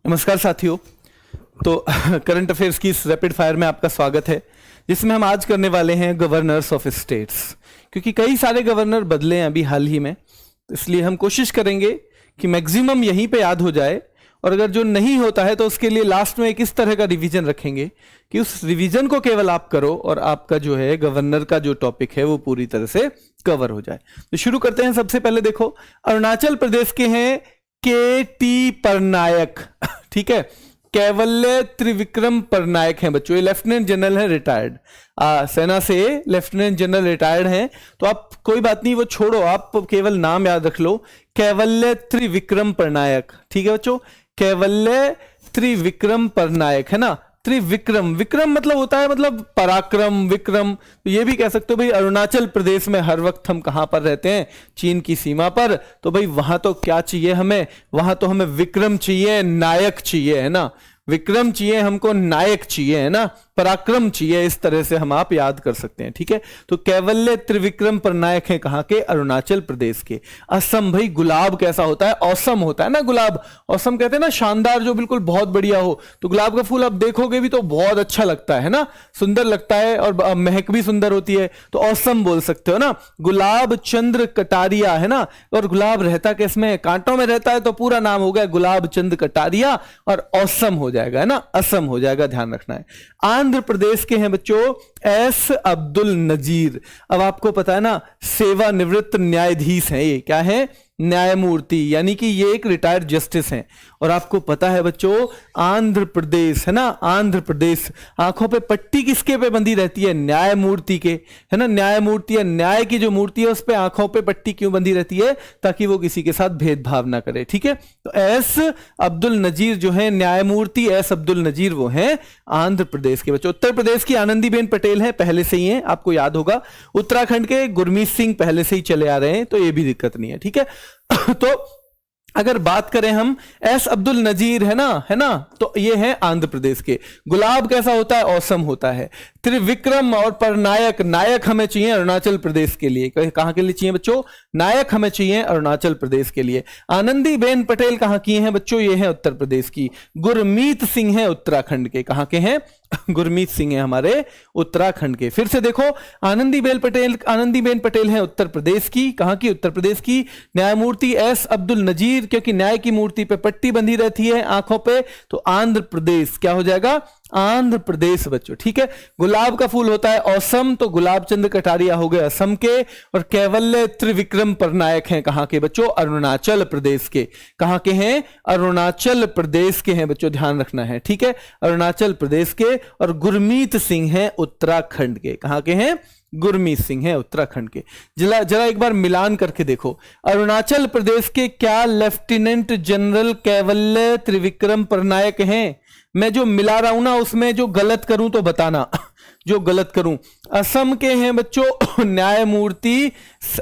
नमस्कार साथियों। तो करंट अफेयर्स की इस रैपिड फायर में आपका स्वागत है, जिसमें हम आज करने वाले हैं गवर्नर्स ऑफ स्टेट्स। क्योंकि कई सारे गवर्नर बदले हैं अभी हाल ही में, इसलिए हम कोशिश करेंगे कि मैक्सिमम यहीं पे याद हो जाए, और अगर जो नहीं होता है तो उसके लिए लास्ट में एक इस तरह का रिवीजन रखेंगे कि उस रिवीजन को केवल आप करो और आपका जो है गवर्नर का जो टॉपिक है वो पूरी तरह से कवर हो जाए। तो शुरू करते हैं। सबसे पहले देखो, अरुणाचल प्रदेश के हैं के.टी. परनायक, ठीक है, कैवल्य त्रिविक्रम परनायक हैं बच्चों। ये लेफ्टिनेंट जनरल है, रिटायर्ड सेना से लेफ्टिनेंट जनरल रिटायर्ड हैं। तो आप कोई बात नहीं, वो छोड़ो, आप केवल नाम याद रख लो, कैवल्य त्रिविक्रम परनायक, ठीक है बच्चों। कैवल्य त्रिविक्रम परनायक है ना। त्रिविक्रम, विक्रम मतलब होता है मतलब पराक्रम, विक्रम। तो ये भी कह सकते हो भाई अरुणाचल प्रदेश में हर वक्त हम कहां पर रहते हैं, चीन की सीमा पर। तो भाई वहां तो क्या चाहिए हमें, वहां तो हमें विक्रम चाहिए, नायक चाहिए, है ना। विक्रम चाहिए हमको, नायक चाहिए, है ना, पराक्रम चाहिए। इस तरह से हम आप याद कर सकते हैं, ठीक है। तो कैवल्य त्रिविक्रम परनायक हैं कहां के, अरुणाचल प्रदेश के। असम, भाई गुलाब कैसा होता है, औसम होता है ना गुलाब। औसम कहते हैं ना शानदार, जो बिल्कुल बहुत बढ़िया हो। तो गुलाब का फूल आप देखोगे भी तो बहुत अच्छा लगता है ना, सुंदर लगता है, और महक भी सुंदर होती है। तो औसम बोल सकते हो ना। गुलाब चंद्र कटारिया, है ना। और गुलाब रहता किसमें, कांटों में रहता है, तो पूरा नाम हो गया गुलाब चंद्र कटारिया, और औसम हो जाएगा, है ना, असम हो जाएगा, ध्यान रखना है। आंध्र प्रदेश के हैं बच्चों एस अब्दुल नजीर। अब आपको पता है ना, सेवानिवृत्त न्यायाधीश हैं ये, क्या है, न्यायमूर्ति, यानी कि ये एक रिटायर्ड जस्टिस हैं। और आपको पता है बच्चों, आंध्र प्रदेश, है ना, आंध्र प्रदेश, आंखों पे पट्टी किसके पे बंधी रहती है, न्यायमूर्ति के, है ना। न्यायमूर्ति या न्याय की जो मूर्ति है उस पे आंखों पे पट्टी क्यों बंधी रहती है, ताकि वो किसी के साथ भेदभाव ना करे, ठीक है। तो एस अब्दुल नजीर जो है न्यायमूर्ति एस अब्दुल नजीर, वो हैं आंध्र प्रदेश के बच्चों। उत्तर प्रदेश की आनंदीबेन पटेल हैं, पहले से ही हैं, आपको याद होगा। उत्तराखंड के गुरमीत सिंह पहले से ही चले आ रहे हैं, तो ये भी दिक्कत नहीं है, ठीक है। तो अगर बात करें हम, एस अब्दुल नजीर, है ना, तो ये है आंध्र प्रदेश के। गुलाब कैसा होता है, औसम होता है। त्रिविक्रम और परनायक, नायक हमें चाहिए अरुणाचल प्रदेश के लिए। कहां के लिए चाहिए बच्चों, नायक हमें चाहिए अरुणाचल प्रदेश के लिए। आनंदीबेन पटेल कहां की हैं बच्चों, ये है उत्तर प्रदेश की। गुरमीत सिंह है उत्तराखंड के, कहां के हैं, गुरमीत सिंह है हमारे उत्तराखंड के। फिर से देखो, आनंदीबेन पटेल है उत्तर प्रदेश की, कहां की, उत्तर प्रदेश की। न्यायमूर्ति एस अब्दुल नजीर, क्योंकि न्याय की मूर्ति पे पट्टी बंधी रहती है आंखों पे, तो आंध्र प्रदेश क्या हो जाएगा, आंध्र प्रदेश बच्चों, ठीक है। गुलाब का फूल होता है औसम, तो गुलाब चंद्र कटारिया हो गए असम के। और कैवल्य त्रिविक्रम परनायक हैं कहां के बच्चों, अरुणाचल प्रदेश के। कहां के हैं, अरुणाचल प्रदेश के हैं बच्चों, ध्यान रखना है, ठीक है, अरुणाचल प्रदेश के। और गुरमीत सिंह हैं उत्तराखंड के, कहां के हैं, गुरमीत सिंह है उत्तराखंड के। जरा एक बार मिलान करके देखो, अरुणाचल प्रदेश के क्या लेफ्टिनेंट जनरल कैवल्य त्रिविक्रम परनायक हैं। मैं जो मिला रहा हूं ना, उसमें जो गलत करूं तो बताना, जो गलत करूं। असम के हैं बच्चों न्यायमूर्ति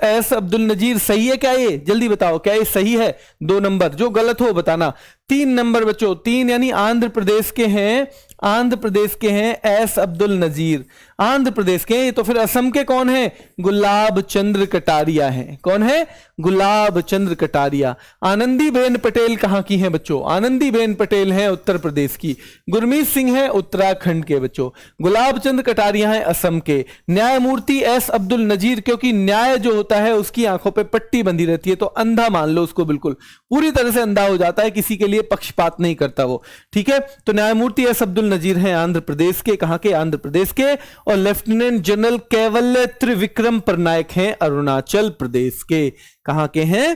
एस अब्दुल नजीर, सही है क्या ये, जल्दी बताओ, क्या ये सही है, 2 नंबर, जो गलत हो बताना। 3 नंबर बच्चों, 3 यानी आंध्र प्रदेश के हैं, आंध्र प्रदेश के हैं एस अब्दुल नजीर, आंध्र प्रदेश के। तो फिर असम के कौन है, गुलाब चंद्र कटारिया हैं, कौन है, गुलाब चंद्र कटारिया। आनंदीबेन पटेल कहां की हैं बच्चों, आनंदीबेन पटेल हैं उत्तर प्रदेश की। गुरमीत सिंह हैं उत्तराखंड के बच्चों। गुलाब चंद्र कटारिया हैं असम के। न्यायमूर्ति एस अब्दुल नजीर, क्योंकि न्याय जो होता है उसकी आंखों पे पट्टी बंधी रहती है, तो अंधा मान लो उसको, बिल्कुल पूरी तरह से अंधा हो जाता है, किसी के लिए पक्षपात नहीं करता वो, ठीक है। तो न्यायमूर्ति एस अब्दुल नजीर हैं आंध्र प्रदेश के, कहां के, आंध्र प्रदेश के। और लेफ्टिनेंट जनरल कैवल्य त्रिविक्रम परनायक हैं अरुणाचल प्रदेश के, कहां के हैं,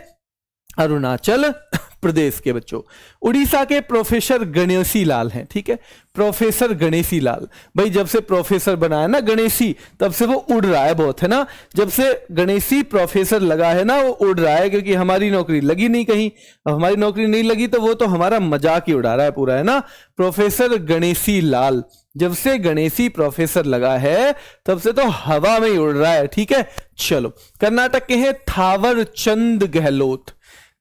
अरुणाचल प्रदेश के बच्चों। उड़ीसा के प्रोफेसर गणेशी लाल हैं, ठीक है, प्रोफेसर गणेशी लाल। भाई जब से प्रोफेसर बना है ना गणेशी, तब से वो उड़ रहा है बहुत, है ना। जब से गणेशी प्रोफेसर लगा है ना, वो उड़ रहा है, क्योंकि हमारी नौकरी लगी नहीं कहीं। अब हमारी नौकरी नहीं लगी तो वो तो हमारा मजाक ही उड़ा रहा है पूरा, है ना। प्रोफेसर गणेशी लाल, जब से गणेशी प्रोफेसर लगा है तब से तो हवा में ही उड़ रहा है, ठीक है। चलो, कर्नाटक के हैं थावर चंद गहलोत,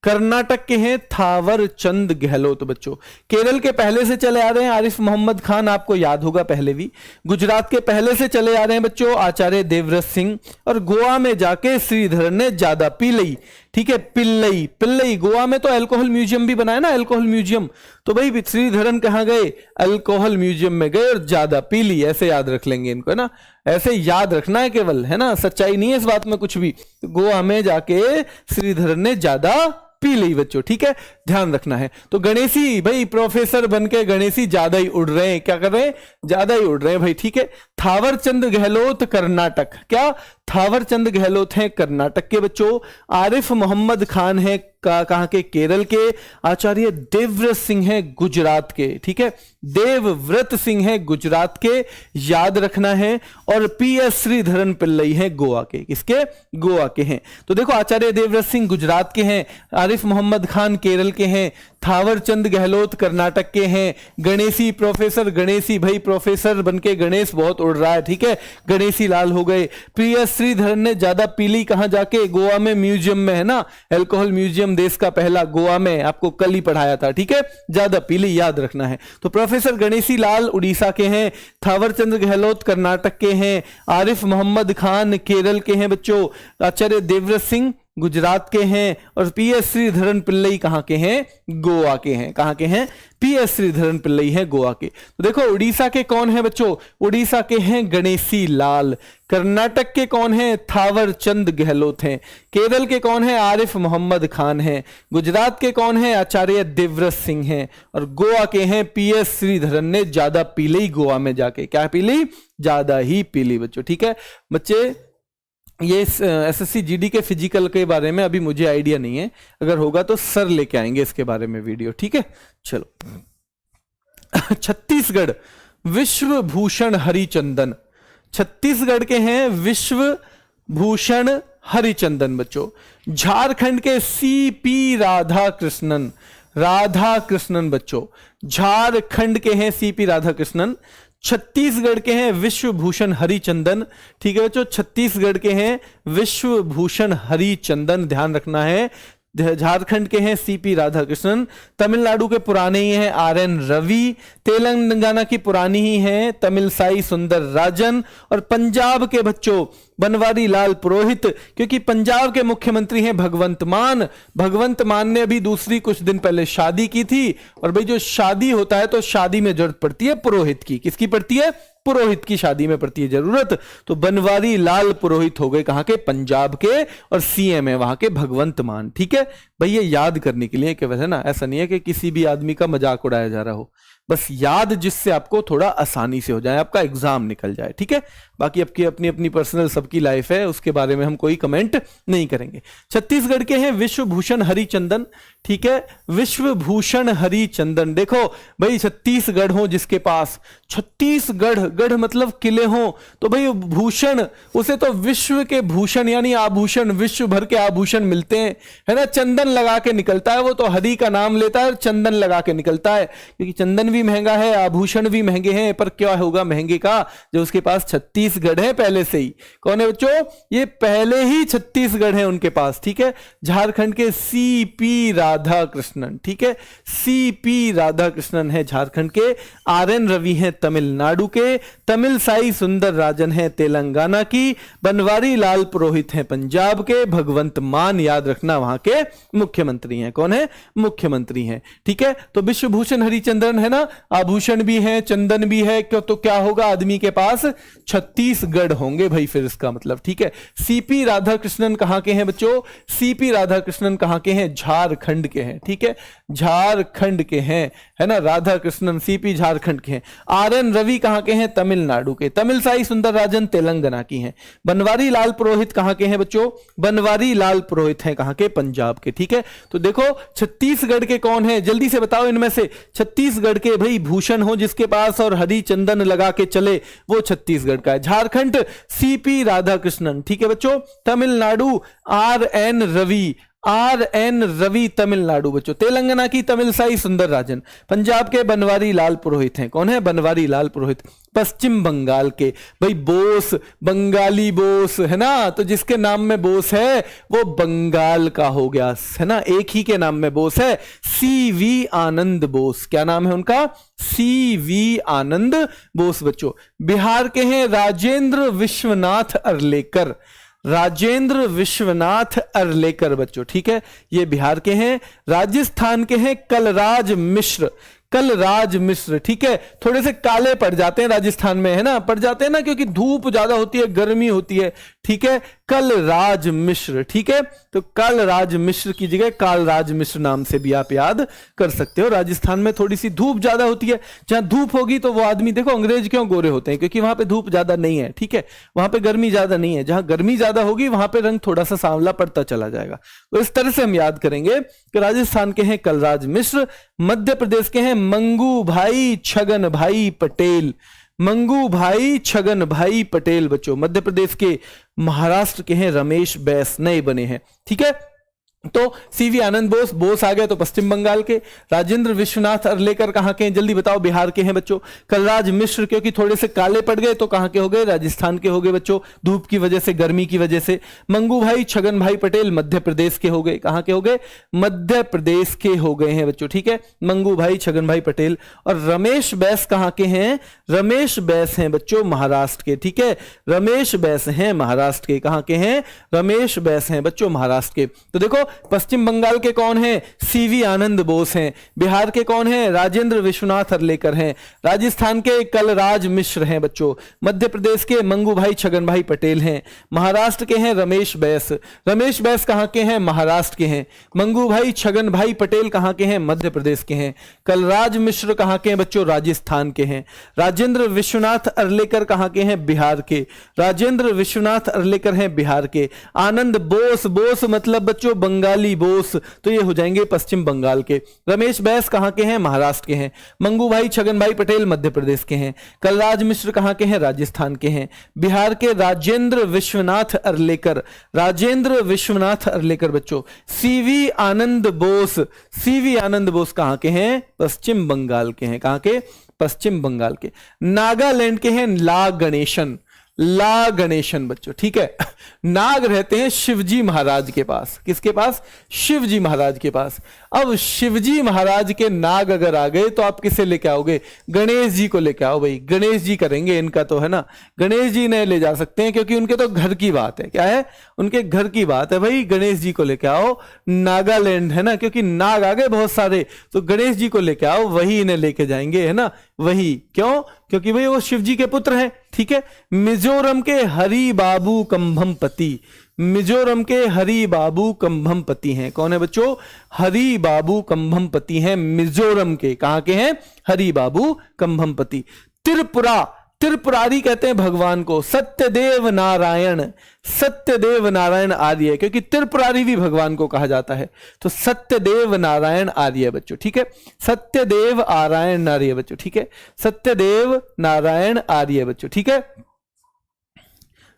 कर्नाटक के हैं थावर चंद गहलोत बच्चों। केरल के पहले से चले आ रहे हैं आरिफ मोहम्मद खान, आपको याद होगा पहले भी। गुजरात के पहले से चले आ रहे हैं बच्चों आचार्य देवव्रत सिंह। और गोवा में जाके श्रीधर ने ज्यादा पी ली, ठीक है। पिल्लई, पिल्लई गोवा में तो अल्कोहल म्यूजियम भी बनाया ना, अल्कोहल म्यूजियम। तो भाई श्रीधरन कहाँ गए? अल्कोहल म्यूजियम में गए। और ज्यादा पीली, ऐसे याद रख लेंगे इनको, है ना, ऐसे याद रखना है केवल, है ना, सच्चाई नहीं है इस बात में कुछ भी। गोवा में जाके श्रीधरन ने ज्यादा पी ली बच्चों, ठीक है, ध्यान रखना है। तो गणेशी भाई प्रोफेसर बनके गणेशी ज्यादा ही उड़ रहे हैं, क्या कर रहे हैं? ज्यादा ही उड़ रहे हैं भाई, ठीक है। थावरचंद गहलोत कर्नाटक, क्या थावरचंद गहलोत हैं कर्नाटक के बच्चों। आरिफ मोहम्मद खान है कहां के? केरल के। आचार्य देवव्रत सिंह है गुजरात के, ठीक है, देवव्रत सिंह है गुजरात के, याद रखना है। और पीएस श्रीधरन पिल्लई है गोवा के, किसके? गोवा के हैं। तो देखो आचार्य देवव्रत सिंह गुजरात के हैं, आरिफ मोहम्मद खान केरल के हैं, थावरचंद गहलोत कर्नाटक के हैं, गणेशी प्रोफेसर गणेशी भाई प्रोफेसर बनके गणेश बहुत उड़ रहा है, ठीक है, गणेशी लाल हो गए। पीएस श्रीधरन ने ज्यादा पीली कहां जाके? गोवा में म्यूजियम में, है ना, अल्कोहल म्यूजियम देश का पहला गोवा में, आपको कल ही पढ़ाया था, ठीक है, ज्यादा पीली याद रखना है। तो प्रोफेसर गणेशी लाल उड़ीसा के हैं, थावरचंद गहलोत कर्नाटक के हैं, आरिफ मोहम्मद खान केरल के हैं बच्चों, आचार्य देवव्रत सिंह गुजरात के हैं, और पीएस श्रीधरन पिल्लई कहां के हैं? गोवा के हैं। कहां के हैं? पीएस श्रीधरन पिल्लई है गोवा के। तो देखो उड़ीसा के कौन है बच्चों? उड़ीसा के हैं गणेशी लाल, कर्नाटक के कौन है? थावरचंद गहलोत हैं, केरल के कौन है? आरिफ मोहम्मद खान हैं, गुजरात के कौन है? आचार्य देवव्रत सिंह हैं, और गोवा के हैं पीएस श्रीधरन ने ज्यादा पीली गोवा में जाके। क्या पीली? ज्यादा ही पीली बच्चों, ठीक है। बच्चे ये एसएससी जीडी के फिजिकल के बारे में अभी मुझे आइडिया नहीं है, अगर होगा तो सर लेके आएंगे इसके बारे में वीडियो, ठीक है। चलो छत्तीसगढ़ विश्व भूषण हरिचंदन, छत्तीसगढ़ के हैं विश्व भूषण हरिचंदन बच्चों। झारखंड के सीपी राधाकृष्णन, राधाकृष्णन बच्चों, झारखंड के हैं सीपी राधाकृष्णन। छत्तीसगढ़ के हैं विश्व भूषण हरिचंदन, ठीक है बच्चों, छत्तीसगढ़ के हैं विश्व भूषण हरिचंदन, ध्यान रखना है। झारखंड के हैं सीपी राधाकृष्णन, तमिलनाडु के पुराने ही हैं आरएन रवि, तेलंगाना की पुरानी ही हैं तमिलसाई सुंदर राजन, और पंजाब के बच्चों बनवारी लाल पुरोहित, क्योंकि पंजाब के मुख्यमंत्री हैं भगवंत मान। भगवंत मान ने अभी दूसरी कुछ दिन पहले शादी की थी, और भाई जो शादी होता है तो शादी में जरूरत पड़ती है पुरोहित की, किसकी पड़ती है? पुरोहित की शादी में पड़ती है जरूरत। तो बनवारी लाल पुरोहित हो गए कहां के? पंजाब के, और सीएम है वहां के भगवंत मान, ठीक है भाई, ये याद करने के लिए केवल, है ना, ऐसा नहीं है कि किसी भी आदमी का मजाक उड़ाया जा रहा हो, बस याद जिससे आपको थोड़ा आसानी से हो जाए, आपका एग्जाम निकल जाए, ठीक है। बाकी आपकी अपनी अपनी पर्सनल सबकी लाइफ है, उसके बारे में हम कोई कमेंट नहीं करेंगे। छत्तीसगढ़ के हैं विश्व भूषण हरिचंदन, ठीक है, विश्व भूषण हरिचंदन। देखो भाई छत्तीसगढ़ हो जिसके पास, छत्तीसगढ़, गढ़ मतलब किले हो, तो भाई भूषण, उसे तो विश्व के भूषण यानी आभूषण, विश्व भर के आभूषण मिलते हैं, है ना, चंदन लगा के निकलता है वो, तो हरि का नाम लेता है और चंदन लगा के निकलता है, क्योंकि चंदन भी महंगा है, आभूषण भी महंगे हैं, पर क्या होगा महंगे का, जो उसके पास छत्तीसगढ़ है पहले से ही। कौन है बच्चों? ये पहले ही छत्तीसगढ़ है उनके पास, ठीक है। झारखंड के सीपी राधाकृष्णन, ठीक है, सीपी राधाकृष्णन है झारखंड के, आरएन रवि हैं तमिलनाडु के, तमिलसाई सुंदर राजन है तेलंगाना की, बनवारी लाल पुरोहित हैं पंजाब के, भगवंत मान याद रखना वहां के मुख्यमंत्री हैं। कौन है? मुख्यमंत्री हैं, ठीक है। तो विश्वभूषण हरिचंदन है ना, आभूषण भी है, चंदन भी है, क्यों? तो क्या होगा आदमी के पास? छत्तीसगढ़ होंगे भाई, फिर इसका मतलब, ठीक है। सीपी राधाकृष्णन कहां के हैं बच्चों? सीपी राधाकृष्णन कहां के हैं? झारखंड के हैं, ठीक है, झारखंड के हैं, है ना, राधाकृष्णन सीपी झारखंड के हैं। आरएन रवि कहां के हैं? तमिलनाडु के। तमिलसाई सुंदर राजन तेलंगाना की हैं। बनवारी लाल पुरोहित कहां के हैं बच्चों? बनवारी लाल पुरोहित हैं कहां के? पंजाब के, ठीक है। तो देखो छत्तीसगढ़ के कौन है, जल्दी से बताओ इनमें से। छत्तीसगढ़ के भाई भूषण हो जिसके पास और हरी चंदन लगा के चले, वो छत्तीसगढ़ का है। झारखंड सीपी राधाकृष्णन, ठीक है बच्चों। तमिलनाडु आरएन रवि, आरएन रवि तमिलनाडु बच्चों। तेलंगाना की तमिलसाई सुंदर राजन, पंजाब के बनवारी लाल पुरोहित हैं। कौन है? बनवारी लाल पुरोहित। पश्चिम बंगाल के भाई बोस, बंगाली बोस, है ना, तो जिसके नाम में बोस है वो बंगाल का हो गया, है ना, एक ही के नाम में बोस है, सीवी आनंद बोस। क्या नाम है उनका? सीवी आनंद बोस बच्चों। बिहार के हैं राजेंद्र विश्वनाथ अर्लेकर, राजेंद्र विश्वनाथ अर्लेकर बच्चों, ठीक है, ये बिहार के हैं। राजस्थान के हैं कलराज मिश्र, कलराज मिश्र, ठीक है। थोड़े से काले पड़ जाते हैं राजस्थान में, है ना, पड़ जाते हैं ना, क्योंकि धूप ज्यादा होती है, गर्मी होती है, ठीक है। कलराज मिश्र, ठीक है, तो कलराज मिश्र की जगह कालराज मिश्र नाम से भी आप याद कर सकते हो। राजस्थान में थोड़ी सी धूप ज्यादा होती है, जहां धूप होगी तो वो आदमी, देखो अंग्रेज क्यों गोरे होते हैं, क्योंकि वहां पे धूप ज्यादा नहीं है, ठीक है, वहां पे गर्मी ज्यादा नहीं है। जहां गर्मी ज्यादा होगी वहां पे रंग थोड़ा सा सांवला पड़ता चला जाएगा। तो इस तरह से हम याद करेंगे कि राजस्थान के हैं कलराज मिश्र, मध्य प्रदेश के हैं मंगू भाई छगन भाई पटेल, मंगू भाई छगन भाई पटेल बच्चों मध्य प्रदेश के। महाराष्ट्र के हैं रमेश बैस, नए बने हैं, ठीक है। तो सीवी आनंद बोस, बोस आ गए तो पश्चिम बंगाल के। राजेंद्र विश्वनाथ अर्लेकर कहां के हैं, जल्दी बताओ, बिहार के हैं बच्चों। कलराज मिश्र क्योंकि थोड़े से काले पड़ गए तो कहां के हो गए, राजस्थान के हो गए बच्चों, धूप की वजह से, गर्मी की वजह से। मंगू भाई छगन भाई पटेल मध्य प्रदेश के हो गए, कहां के हो गए, मध्य प्रदेश के हो गए हैं बच्चों, ठीक है, मंगू भाई छगन भाई पटेल। और रमेश बैस कहां के हैं, रमेश बैस हैं बच्चों महाराष्ट्र के, ठीक है, रमेश बैस हैं महाराष्ट्र के, कहां के हैं, रमेश बैस हैं बच्चों महाराष्ट्र के। तो देखो पश्चिम बंगाल के कौन हैं, सीवी आनंद बोस हैं। बिहार के कौन हैं, राजेंद्र विश्वनाथ अर्लेकर हैं। राजस्थान के कलराज मिश्र हैं बच्चों। मध्य प्रदेश के मंगू भाई छगन भाई पटेल हैं। महाराष्ट्र के हैं रमेश बैस, रमेश बैस कहां के हैं, महाराष्ट्र के हैं। मंगू भाई छगन भाई पटेल कहां के हैं, मध्य प्रदेश के हैं। कलराज मिश्र कहां के हैं बच्चों, राजस्थान के हैं। राजेंद्र विश्वनाथ अर्लेकर कहां के हैं, बिहार के। राजेंद्र विश्वनाथ अर्लेकर हैं बिहार के। आनंद बोस, बोस मतलब बच्चों बंगाली बोस, तो ये हो जाएंगे पश्चिम बंगाल के। रमेश बैस कहां के हैं, महाराष्ट्र के हैं। मंगू भाई छगन भाई पटेल मध्य प्रदेश के हैं। कलराज मिश्र कहां के हैं, राजस्थान के हैं। बिहार के राजेंद्र विश्वनाथ अर्लेकर, राजेंद्र विश्वनाथ अर्लेकर बच्चों। सीवी आनंद बोस, सीवी आनंद बोस कहां के हैं, पश्चिम बंगाल के हैं, कहां के, पश्चिम बंगाल के। नागालैंड के हैं ला गणेशन, ला गणेशन बच्चों, ठीक है। नाग रहते हैं शिवजी महाराज के पास, किसके पास, शिवजी महाराज के पास। अब शिवजी महाराज के नाग अगर आ गए तो आप किसे लेके आओगे, गणेश जी को लेके आओ भाई, गणेश जी करेंगे इनका तो, है ना, गणेश जी ने ले जा सकते हैं क्योंकि उनके तो घर की बात है, क्या है, उनके घर की बात है भाई, गणेश जी को लेके आओ। नागालैंड है ना, क्योंकि नाग आ गए बहुत सारे, तो गणेश जी को लेके आओ, वही इन्हें लेके जाएंगे, है ना, वही, क्यों, क्योंकि भाई वो शिव जी के पुत्र हैं, ठीक है। मिजोरम के हरि बाबू कंभमपति, मिजोरम के हरि बाबू कंभमपति हैं, कौन है बच्चों, हरि बाबू कंभमपति हैं मिजोरम के, कहां के हैं, हरि बाबू कंभमपति। त्रिपुरा, त्रिपुरारी कहते हैं भगवान को, सत्यदेव नारायण, सत्यदेव नारायण आर्य, क्योंकि त्रिपुरारी भी भगवान को कहा जाता है, तो सत्यदेव नारायण आर्य बच्चों, ठीक है, सत्यदेव नारायण आर्य बच्चों, ठीक है, सत्यदेव नारायण आर्य बच्चों, ठीक है,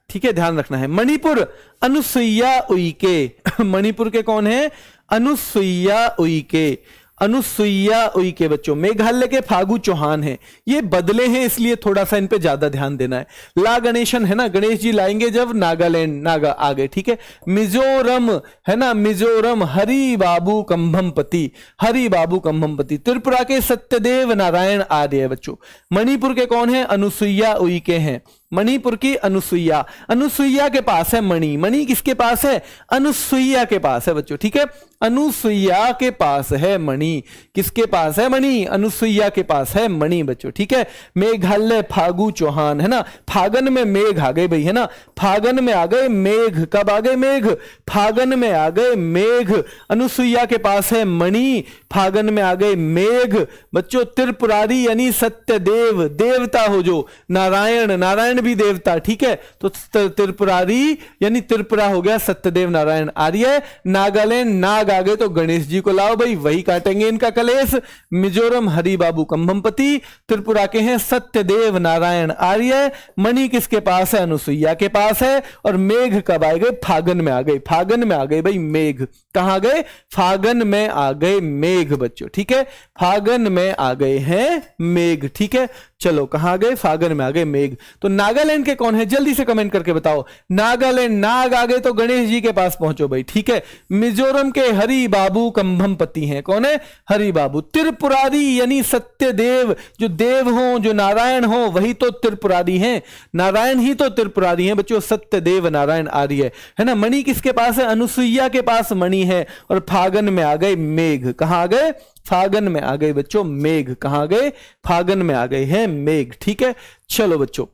ठीक है, ध्यान रखना है। मणिपुर अनुसुईया उइके, मणिपुर के कौन है, अनुसुईया उइके, अनुसुईया उइके बच्चों। मेघालय के फागू चौहान हैं, ये बदले हैं इसलिए थोड़ा सा इन पे ज्यादा ध्यान देना है। ला गणेशन है ना, गणेश जी लाएंगे जब नागालैंड, नागा आ गए, ठीक है। मिजोरम है ना, मिजोरम हरि बाबू कंभमपति, हरि बाबू कंभमपति। त्रिपुरा के सत्यदेव नारायण आर्य बच्चों। मणिपुर के कौन है, अनुसुईया उइके हैं। मणिपुर की अनुसुईया, अनुसुईया के पास है मणि, मणि किसके पास है, अनुसुईया के पास है बच्चों, ठीक है, अनुसुईया के पास है मणि, किसके पास है मणि, अनुसुईया के पास है मणि बच्चों, ठीक है। मेघालय फागू चौहान है ना, फागन में मेघ आ गए भाई, है ना, फागन में आ गए मेघ, कब आ गए मेघ, फागन में आ गए मेघ, अनुसुईया के पास है मणि, फागन में आ गए मेघ बच्चों। त्रिपुरारी यानी सत्यदेव, देवता हो जो, नारायण, नारायण भी देवता, ठीक है, तो त्रिपुरारी यानी त्रिपुरा हो गया सत्यदेव नारायण आर्य। नागालैंड नाग आ गए तो गणेश जी को लाओ भाई, वही काटेंगे इनका कलेश। मिजोरम हरि बाबू कंभमपति, त्रिपुरा के हैं सत्यदेव नारायण आर्य। मणि किसके पास है, अनुसुईया के पास है। और मेघ कब आ गए, फागन में आ गए, फागन में आ गए भाई मेघ, कहां गए, फागन में आ गए मेघ बच्चों, ठीक है, फागन में आ गए हैं मेघ, ठीक है। चलो कहां गए, फागन में आ गए मेघ। तो नागालैंड के कौन है, जल्दी से कमेंट करके बताओ। नागालैंड नाग आ गए तो गणेश जी के पास पहुंचो भाई, ठीक है। मिजोरम के हरि बाबू कंभमपति हैं। कौन है? हरि बाबू। त्रिपुरारी यानी सत्यदेव, जो देव हो, जो नारायण हो, वही तो त्रिपुरारी हैं। नारायण ही तो त्रिपुरारी हैं बच्चों, सत्यदेव नारायण आर्य, है ना। मणि किसके पास है? अनुसुईया के पास मणि है। और फागन में आ गए मेघ। कहां आ गए? फागन में आ गए बच्चों मेघ। कहां गए? फागन में आ गए हैं मेघ। ठीक है, चलो बच्चों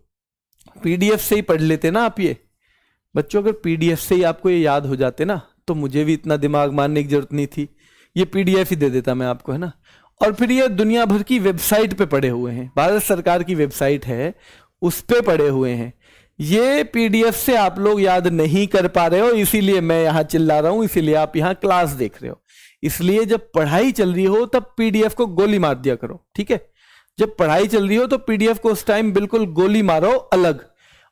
पीडीएफ से ही पढ़ लेते ना आप ये बच्चों। अगर पीडीएफ से ही आपको ये याद हो जाते ना तो मुझे भी इतना दिमाग मारने की जरूरत नहीं थी, ये पीडीएफ ही दे देता मैं आपको, है ना। और फिर ये दुनिया भर की वेबसाइट पे पड़े हुए हैं, भारत सरकार की वेबसाइट है उस पे पड़े हुए हैं। ये पीडीएफ से आप लोग याद नहीं कर पा रहे हो, इसीलिए मैं यहां चिल्ला रहा हूं, इसीलिए आप यहां क्लास देख रहे हो। इसलिए जब पढ़ाई चल रही हो तब पीडीएफ को गोली मार दिया करो, ठीक है। जब पढ़ाई चल रही हो तो पीडीएफ को उस टाइम बिल्कुल गोली मारो अलग।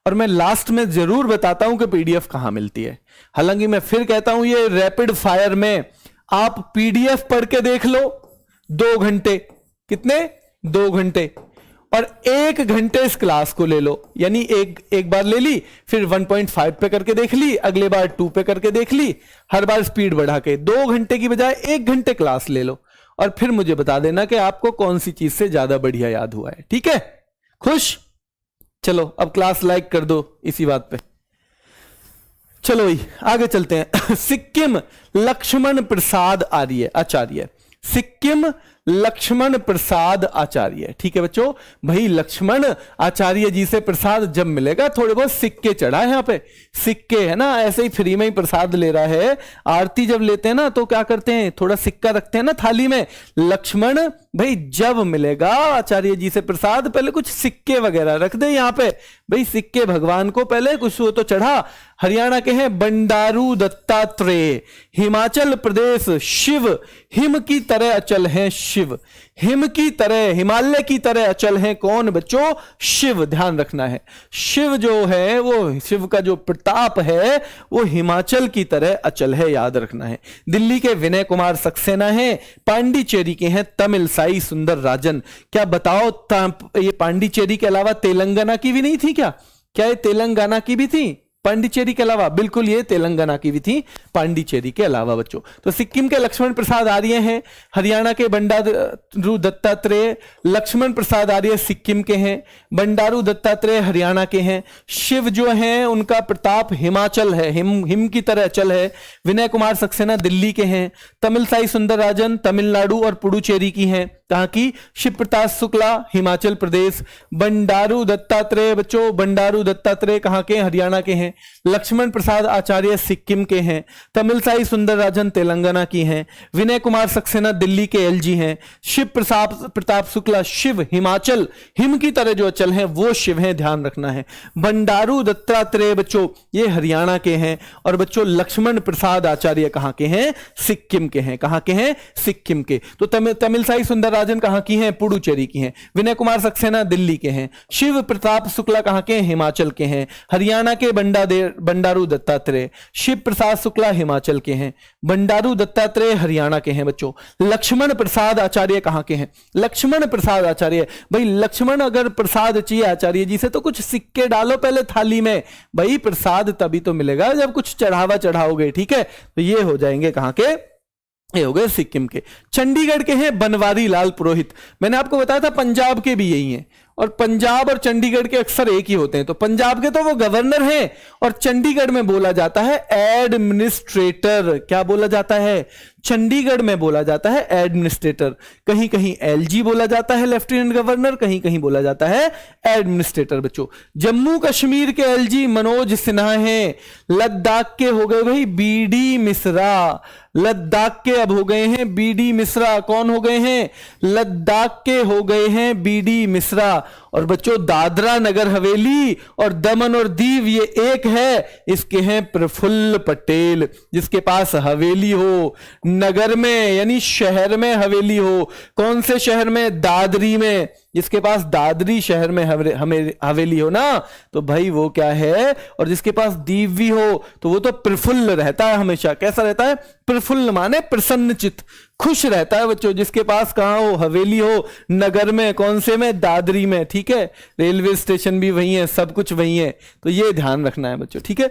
और मैं लास्ट में जरूर बताता हूं कि पीडीएफ कहां मिलती है। हालांकि मैं फिर कहता हूं ये रैपिड फायर में आप पीडीएफ पढ़ के देख लो 2 घंटे। कितने? 2 घंटे। और 1 घंटे इस क्लास को ले लो, यानी एक बार ले ली, फिर 1.5 पे करके देख ली, अगले बार 2 पे करके देख ली, हर बार स्पीड बढ़ा के 2 घंटे की बजाय 1 घंटे क्लास ले लो। और फिर मुझे बता देना कि आपको कौन सी चीज से ज्यादा बढ़िया याद हुआ है। ठीक है, खुश? चलो अब क्लास लाइक कर दो इसी बात पे। चलो भाई आगे चलते हैं। सिक्किम लक्ष्मण प्रसाद आचार्य। सिक्किम लक्ष्मण प्रसाद आचार्य। ठीक है बच्चों, भाई लक्ष्मण आचार्य जी से प्रसाद जब मिलेगा, थोड़े बहुत सिक्के चढ़ा है यहाँ पे, सिक्के है ना, ऐसे ही फ्री में ही प्रसाद ले रहा है। आरती जब लेते हैं ना तो क्या करते हैं, थोड़ा सिक्का रखते हैं ना थाली में। लक्ष्मण भाई जब मिलेगा आचार्य जी से प्रसाद, पहले कुछ सिक्के वगैरह रख दे यहाँ पे। भाई सिक्के भगवान को पहले कुछ वो तो चढ़ा। हरियाणा के हैं बंडारू दत्तात्रेय। हिमाचल प्रदेश शिव, हिम की तरह अचल हैं शिव। हिम की तरह, हिमालय की तरह अचल हैं कौन बच्चों? शिव। ध्यान रखना है, शिव जो है वो, शिव का जो प्रताप है वो हिमाचल की तरह अचल है, याद रखना है। दिल्ली के विनय कुमार सक्सेना हैं। पांडिचेरी के हैं तमिल साई सुंदर राजन। क्या बताओ, ये पांडिचेरी के अलावा तेलंगाना की भी नहीं थी क्या? क्या ये तेलंगाना की भी थी पांडिचेरी के अलावा? बिल्कुल, ये तेलंगाना की भी थी पांडिचेरी के अलावा बच्चों। तो सिक्किम के लक्ष्मण प्रसाद आर्य हैं। हरियाणा के बंडारू दत्तात्रेय, लक्ष्मण प्रसाद आर्य सिक्किम के हैं। बंडारू दत्तात्रेय हरियाणा के हैं। शिव जो हैं उनका प्रताप हिमाचल है, हिम की तरह अचल है। विनय कुमार सक्सेना दिल्ली के हैं। तमिल साई सुंदर राजन तमिलनाडु और पुडुचेरी की हैं। कहां की? शिव प्रताप शुक्ला हिमाचल प्रदेश। बंडारू दत्तात्रेय बच्चों, बंडारू दत्तात्रेय कहां के? हरियाणा के हैं। लक्ष्मण प्रसाद आचार्य सिक्किम के हैं। तमिल साई सुंदर राजन तेलंगाना की हैं। विनय कुमार सक्सेना दिल्ली के एलजी हैं। शिव प्रताप शुक्ला शिव हिमाचल, हिम की तरह जो अचल हैं वो शिव हैं, ध्यान रखना है। बंडारू दत्तात्रेय बच्चों ये हरियाणा के हैं। और बच्चों लक्ष्मण प्रसाद आचार्य कहां के हैं? सिक्किम के हैं। कहां के हैं? सिक्किम के। तो तमिल साई सुंदर राजन कहां की हैं? पुडुचेरी की हैं। विनय कुमार सक्सेना दिल्ली के हैं। शिव प्रताप शुक्ला कहां के? हिमाचल के हैं। हरियाणा के बंडारू दत्तात्रेय। शिव प्रसाद शुक्ला हिमाचल के हैं। बंडारू दत्तात्रेय हरियाणा के हैं बच्चों। लक्ष्मण प्रसाद आचार्य कहां के हैं? लक्ष्मण प्रसाद आचार्य, भाई लक्ष्मण अगर प्रसाद चाहिए आचार्य जी से तो कुछ सिक्के डालो पहले थाली में। भाई प्रसाद तभी तो मिलेगा जब कुछ चढ़ावा चढ़ाओगे, ठीक है। तो ये हो जाएंगे कहां के? ये हो गए सिक्किम के। चंडीगढ़ के हैं बनवारी लाल पुरोहित। मैंने आपको बताया था पंजाब के भी यही हैं, और पंजाब और चंडीगढ़ के अक्सर एक ही होते हैं। तो पंजाब के तो वो गवर्नर हैं, और चंडीगढ़ में बोला जाता है एडमिनिस्ट्रेटर। क्या बोला जाता है? चंडीगढ़ में बोला जाता है एडमिनिस्ट्रेटर। कहीं कहीं एलजी बोला जाता है लेफ्टिनेंट गवर्नर, कहीं कहीं बोला जाता है एडमिनिस्ट्रेटर बच्चों। जम्मू कश्मीर के एलजी मनोज सिन्हा हैं। लद्दाख के हो गए भाई बीडी मिश्रा। लद्दाख के अब हो गए हैं बीडी मिश्रा। कौन हो गए हैं? लद्दाख के हो गए हैं बीडी मिश्रा। और बच्चों दादरा नगर हवेली और दमन और दीव ये एक है, इसके हैं प्रफुल्ल पटेल। जिसके पास हवेली हो, नगर में यानी शहर में हवेली हो। कौन से शहर में? दादरी में। जिसके पास दादरी शहर में हवेली हो ना, तो भाई वो क्या है? और जिसके पास दीव भी हो तो वो तो प्रफुल्ल रहता है हमेशा। कैसा रहता है? प्रफुल्ल माने प्रसन्नचित, खुश रहता है बच्चों। जिसके पास कहां हो? हवेली हो, नगर में। कौन से में? दादरी में, ठीक है। रेलवे स्टेशन भी वही है, सब कुछ वही है। तो ये ध्यान रखना है बच्चों, ठीक है।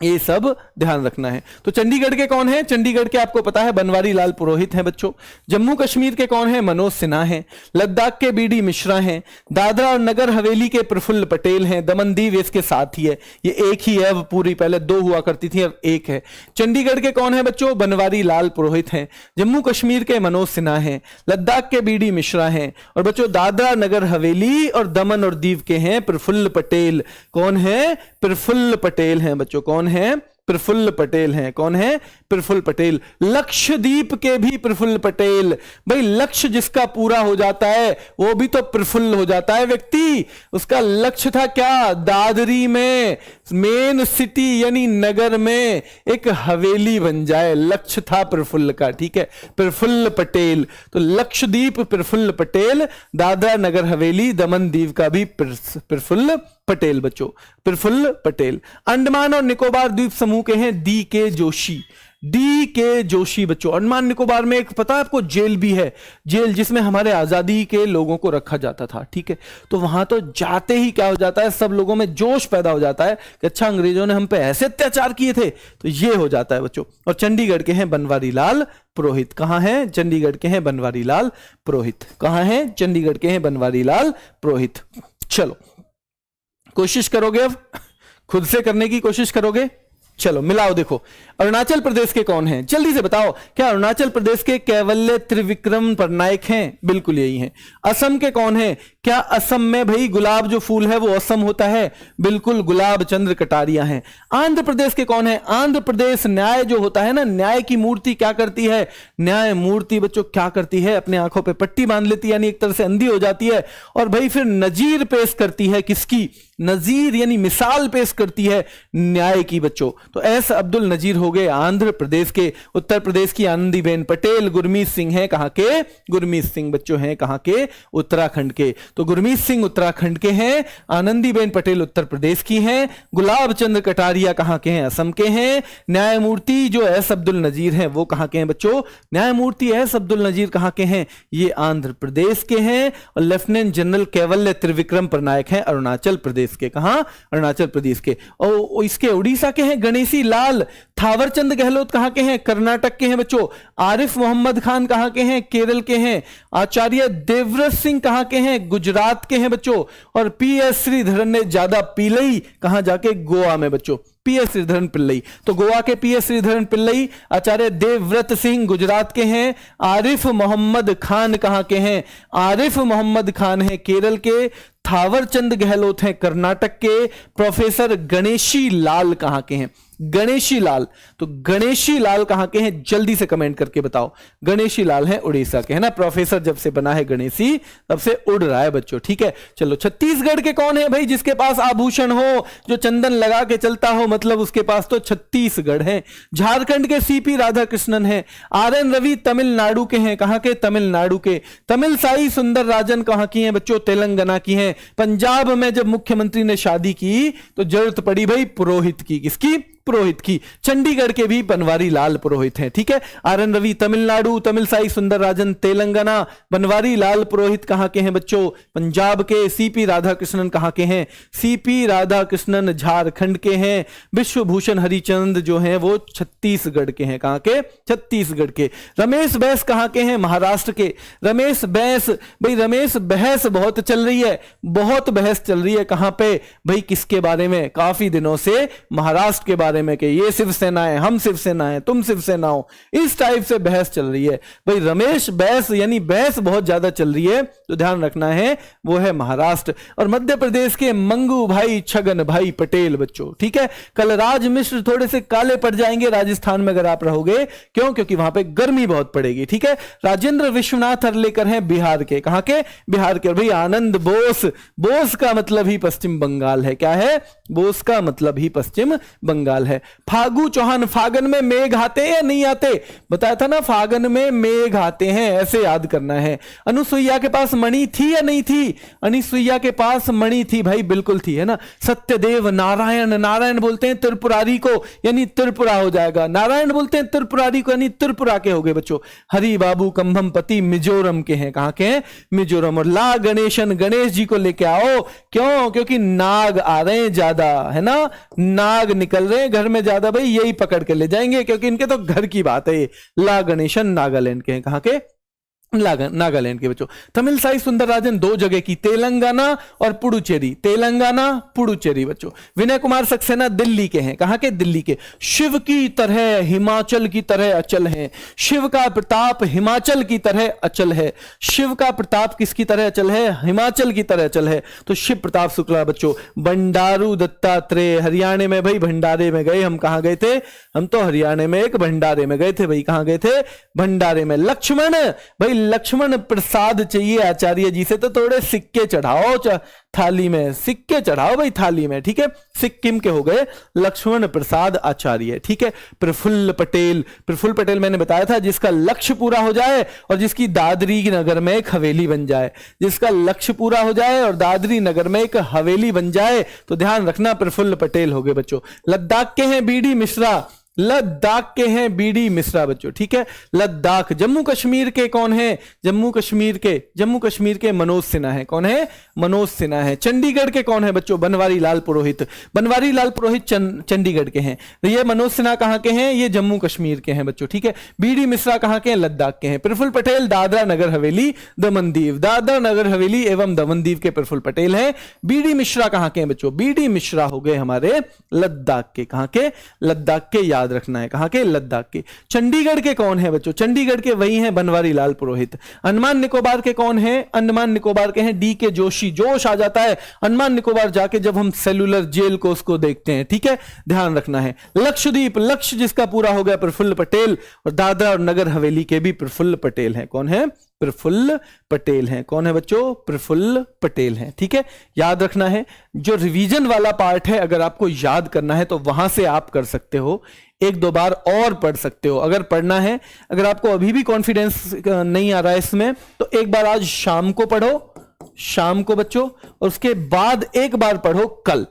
ये सब ध्यान रखना है। तो चंडीगढ़ के कौन है? चंडीगढ़ के आपको पता है बनवारी लाल पुरोहित हैं बच्चों। जम्मू कश्मीर के कौन है? मनोज सिन्हा हैं। लद्दाख के बीडी मिश्रा हैं। दादरा और नगर हवेली के प्रफुल्ल पटेल हैं। दमन दीव इसके साथ ही है, ये एक ही है, अब पूरी पहले दो हुआ करती थी अब एक है। चंडीगढ़ के कौन है बच्चों? बनवारी लाल पुरोहित हैं। जम्मू कश्मीर के मनोज सिन्हा हैं। लद्दाख के बीडी मिश्रा हैं। और बच्चों दादरा नगर हवेली और दमन और दीव के हैं प्रफुल्ल पटेल। कौन है? प्रफुल्ल पटेल हैं बच्चों। कौन है? प्रफुल्ल पटेल हैं। कौन है? प्रफुल्ल पटेल। लक्षद्वीप के भी प्रफुल्ल पटेल। भाई लक्ष्य जिसका पूरा हो जाता है वो भी तो प्रफुल्ल हो जाता है व्यक्ति। उसका लक्ष्य था क्या? दादरी में मेन सिटी यानी नगर में एक हवेली बन जाए, लक्ष्य था प्रफुल्ल का। ठीक है, प्रफुल्ल पटेल। तो लक्षद्वीप प्रफुल्ल पटेल, दादरा नगर हवेली दमन दीव का भी प्रफुल्ल पटेल बच्चों, प्रफुल्ल पटेल। अंडमान और निकोबार द्वीप समूह के हैं डी के जोशी। डी के जोशी बच्चों। अंडमान निकोबार में एक पता है आपको जेल भी है, जेल जिसमें हमारे आजादी के लोगों को रखा जाता था। ठीक है, तो वहां तो जाते ही क्या हो जाता है, सब लोगों में जोश पैदा हो जाता है कि अच्छा अंग्रेजों ने हम पे ऐसे अत्याचार किए थे, तो ये हो जाता है बच्चों। और चंडीगढ़ के हैं बनवारी लाल पुरोहित। कहां हैं? चंडीगढ़ के हैं बनवारी लाल पुरोहित। कहां हैं? चंडीगढ़ के हैं बनवारी लाल पुरोहित। चलो कोशिश करोगे, अब खुद से करने की कोशिश करोगे। चलो मिलाओ, देखो अरुणाचल प्रदेश के कौन हैं? जल्दी से बताओ, क्या अरुणाचल प्रदेश के कैवल्य त्रिविक्रम पटनायक हैं? बिल्कुल यही हैं। असम के कौन हैं? क्या असम में भाई गुलाब जो फूल है वो असम होता है? बिल्कुल, गुलाब चंद्र कटारिया हैं। आंध्र प्रदेश के कौन है? आंध्र प्रदेश न्याय जो होता है ना, न्याय की मूर्ति क्या करती है? न्याय मूर्ति बच्चों क्या करती है? अपने आंखों पे पट्टी बांध लेती है, यानी एक तरह से अंधी हो जाती है, और भाई फिर नजीर पेश करती है। किसकी? नजीर यानी मिसाल पेश करती है न्याय की बच्चों। तो एस अब्दुल नजीर हो गए आंध्र प्रदेश के। उत्तर प्रदेश की आनंदीबेन पटेल। गुरमीत सिंह हैं कहां के? गुरमीत सिंह बच्चों हैं कहां के? उत्तराखंड के। तो गुरमीत सिंह उत्तराखंड के हैं, आनंदीबेन पटेल उत्तर प्रदेश की हैं, गुलाब चंद्र कटारिया कहां के हैं? असम के हैं। न्यायमूर्ति जो एस अब्दुल नजीर हैं वो कहां के हैं बच्चों? न्यायमूर्ति एस अब्दुल नजीर कहां के हैं? ये आंध्र प्रदेश के हैं। और लेफ्टिनेंट जनरल कैवल्य त्रिविक्रम पटनायक हैं अरुणाचल प्रदेश के। कहां? अरुणाचल प्रदेश के। और इसके उड़ीसा के हैं गणेशी लाल। थावरचंद गहलोत कहां के हैं? कर्नाटक के हैं बच्चों। आरिफ मोहम्मद खान कहां के हैं? केरल के हैं। आचार्य देवव्रत सिंह कहां के हैं? गुजरात के हैं बच्चों। और पीएस श्रीधरन ने ज्यादा पिल्लई कहां जाके? गोवा में बच्चों। पीएस श्रीधरन पिल्लई, तो गोवा के पीएस श्रीधरन पिल्लई। आचार्य देवव्रत सिंह गुजरात के हैं। आरिफ मोहम्मद खान कहां के हैं? आरिफ मोहम्मद खान है केरल के। थावरचंद गहलोत हैं कर्नाटक के। प्रोफेसर गणेशी लाल कहां के हैं? गणेशी लाल, तो गणेशी लाल कहां के हैं? जल्दी से कमेंट करके बताओ। गणेशी लाल है उड़ीसा के, है ना। प्रोफेसर जब से बना है गणेशी तब से उड़ रहा है बच्चों। ठीक है, चलो छत्तीसगढ़ के कौन है भाई? जिसके पास आभूषण हो, जो चंदन लगा के चलता हो, मतलब उसके पास तो छत्तीसगढ़ है। झारखंड के सीपी राधाकृष्णन है। आर.एन. रवि तमिलनाडु के हैं। कहां के? तमिलनाडु के। तमिल साई सुंदर राजन कहां की हैं बच्चों? तेलंगाना की हैं। पंजाब में जब मुख्यमंत्री ने शादी की तो जरूरत पड़ी भाई पुरोहित की। किसकी? पुरोहित की। चंडीगढ़ के भी बनवारी लाल पुरोहित हैं। ठीक है, आर.एन. रवि तमिलनाडु, तमिल साई सुंदर राजन तेलंगाना, बनवारी लाल पुरोहित कहां के हैं बच्चों? पंजाब के। सीपी राधाकृष्णन कहां के हैं? सीपी राधाकृष्णन झारखंड के हैं। विश्वभूषण हरिचंद जो हैं वो छत्तीसगढ़ के हैं। कहां के? छत्तीसगढ़ के। रमेश बैस कहां के हैं? महाराष्ट्र के। रमेश बैस, भाई रमेश बहस बहुत चल रही है, बहुत बहस चल रही है। कहां पे भाई? किसके बारे में? काफी दिनों से महाराष्ट्र के बारे में कि ये शिवसेना है, हम शिवसेना है, तुम शिवसेना हो, इस टाइप से बहस चल रही है। भाई रमेश बैस यानी बहस बहुत ज्यादा चल रही है, तो ध्यान रखना है वो है महाराष्ट्र। और मध्य प्रदेश के मंगू भाई छगन भाई पटेल बच्चों। ठीक है, कलराज मिश्र थोड़े से काले पड़ जाएंगे राजस्थान में अगर आप रहोगे। क्यों? क्योंकि वहां पे गर्मी बहुत पड़ेगी। ठीक है, राजेंद्र विश्वनाथ हर्लेकर हैं बिहार के। कहां के? बिहार के। भाई आनंद बोस, बोस का मतलब ही पश्चिम बंगाल है। क्या है? बोस का मतलब ही पश्चिम बंगाल है। फागू चौहान, फागन में मेघ आते हैं या नहीं आते? बताया था ना, फागन में मेघ आते हैं, ऐसे याद करना है। अनुसुईया के पास मणि थी या नहीं थी? अनुसुईया के पास मणि थी भाई, बिल्कुल थी, है ना। सत्यदेव नारायण, नारायण बोलते हैं त्रिपुरारी को, यानी त्रिपुरा हो जाएगा। नारायण बोलते हैं त्रिपुरारी को, यानी त्रिपुरा के हो गए बच्चों। हरि बाबू कंभमपति मिजोरम के हैं। कहां के हैं? मिजोरम। और ला गणेशन, गणेश जी को लेके आओ। क्यों? क्योंकि नाग आ रहे हैं ज्यादा, है ना, नाग निकल रहे हैं घर में ज्यादा भाई यही पकड़ के ले जाएंगे, क्योंकि इनके तो घर की बात है। ये ला गणेशन नागालैंड के हैं। कहां के? नागालैंड के बच्चों। तमिल साई सुंदरराजन 2 जगह की, तेलंगाना और पुडुचेरी, तेलंगाना पुडुचेरी बच्चों। विनय कुमार सक्सेना दिल्ली के हैं। कहां के? दिल्ली के। शिव की तरह हिमाचल की तरह अचल है। शिव का प्रताप हिमाचल की तरह अचल है। शिव का प्रताप किसकी तरह अचल है? हिमाचल की तरह अचल है। तो शिव प्रताप शुक्ला बच्चों। बंडारू दत्तात्रेय, हरियाणा में भाई भंडारे में गए हम। कहां गए थे हम? तो हरियाणा में एक भंडारे में गए थे भाई। कहां गए थे? भंडारे में। लक्ष्मण भाई, लक्ष्मण प्रसाद चाहिए आचार्य जी से, तो थोड़े सिक्के चढ़ाओ थाली में, सिक्के चढ़ाओ भाई थाली में, ठीक है। सिक्किम के हो गए लक्ष्मण प्रसाद आचार्य, ठीक है। प्रफुल्ल पटेल, प्रफुल्ल पटेल मैंने बताया था जिसका लक्ष्य पूरा हो जाए और जिसकी दादरी नगर में एक हवेली बन जाए, जिसका लक्ष्य पूरा हो जाए और दादरी नगर में एक हवेली बन जाए, तो ध्यान रखना प्रफुल्ल पटेल हो गए बच्चों। लद्दाख के हैं बीडी मिश्रा, लद्दाख के हैं बीडी मिश्रा बच्चों, ठीक है। लद्दाख। जम्मू कश्मीर के कौन है? जम्मू कश्मीर के मनोज सिन्हा है। कौन है? मनोज सिन्हा है। चंडीगढ़ के कौन है बच्चों? बनवारी लाल पुरोहित, बनवारी लाल पुरोहित चंडीगढ़ के हैं। तो ये मनोज सिन्हा कहां के हैं? ये जम्मू कश्मीर के हैं बच्चों, ठीक है। बीडी मिश्रा कहां के हैं? लद्दाख के हैं। प्रफुल्ल पटेल दादरा नगर हवेली दमन दीव, दादरा नगर हवेली एवं दमन दीव के प्रफुल्ल पटेल हैं। बीडी मिश्रा कहां के हैं बच्चों? बीडी मिश्रा हो गए हमारे लद्दाख के। कहां के? लद्दाख के, याद रखना है। कहां के? लद्दाख के। चंडीगढ़ के कौन है बच्चों? चंडीगढ़ के वही हैं बनवारी लाल पुरोहित। अंडमान निकोबार के कौन है? अंडमान निकोबार के हैं डी के जोशी। जोश आ जाता है अंडमान निकोबार जाके जब हम सेलुलर जेल को उसको देखते हैं, ठीक है, ध्यान रखना है। लक्षद्वीप, लक्ष्य जिसका पूरा हो गया प्रफुल्ल पटेल, और दादरा और नगर हवेली के भी प्रफुल्ल पटेल हैं। कौन है? प्रफुल्ल पटेल हैं। कौन है बच्चों? प्रफुल्ल पटेल हैं, ठीक है। याद रखना है, जो रिवीजन वाला पार्ट है अगर आपको याद करना है तो वहां से आप कर सकते हो, 1-2 बार और पढ़ सकते हो अगर पढ़ना है। अगर आपको अभी भी कॉन्फिडेंस नहीं आ रहा है इसमें, तो एक बार आज शाम को पढ़ो, शाम को बच्चों, और उसके बाद एक बार पढ़ो कल।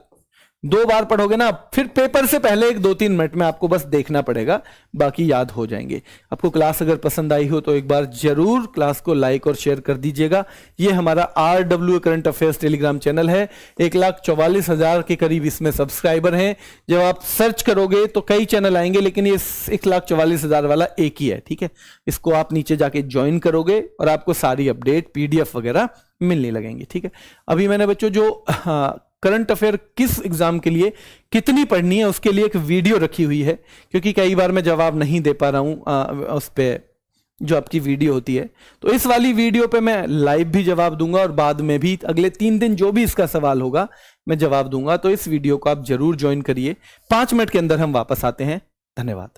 2 बार पढ़ोगे ना, फिर पेपर से पहले 1-2-3 मिनट में आपको बस देखना पड़ेगा, बाकी याद हो जाएंगे। आपको क्लास अगर पसंद आई हो तो एक बार जरूर क्लास को लाइक और शेयर कर दीजिएगा। ये हमारा RW current affairs Telegram channel है। 1,44,000 के करीब इसमें सब्सक्राइबर हैं। जब आप सर्च करोगे तो कई चैनल आएंगे, लेकिन ये 1,44,000 वाला एक ही है, ठीक है। इसको आप नीचे जाके ज्वाइन करोगे और आपको सारी अपडेट PDF वगैरह मिलने लगेंगी, ठीक है। अभी मैंने बच्चों जो करंट अफेयर किस एग्जाम के लिए कितनी पढ़नी है उसके लिए एक वीडियो रखी हुई है, क्योंकि कई बार मैं जवाब नहीं दे पा रहा हूं उस पे जो आपकी वीडियो होती है। तो इस वाली वीडियो पे मैं लाइव भी जवाब दूंगा और बाद में भी अगले 3 दिन जो भी इसका सवाल होगा मैं जवाब दूंगा। तो इस वीडियो को आप जरूर ज्वाइन करिए। 5 मिनट के अंदर हम वापस आते हैं। धन्यवाद।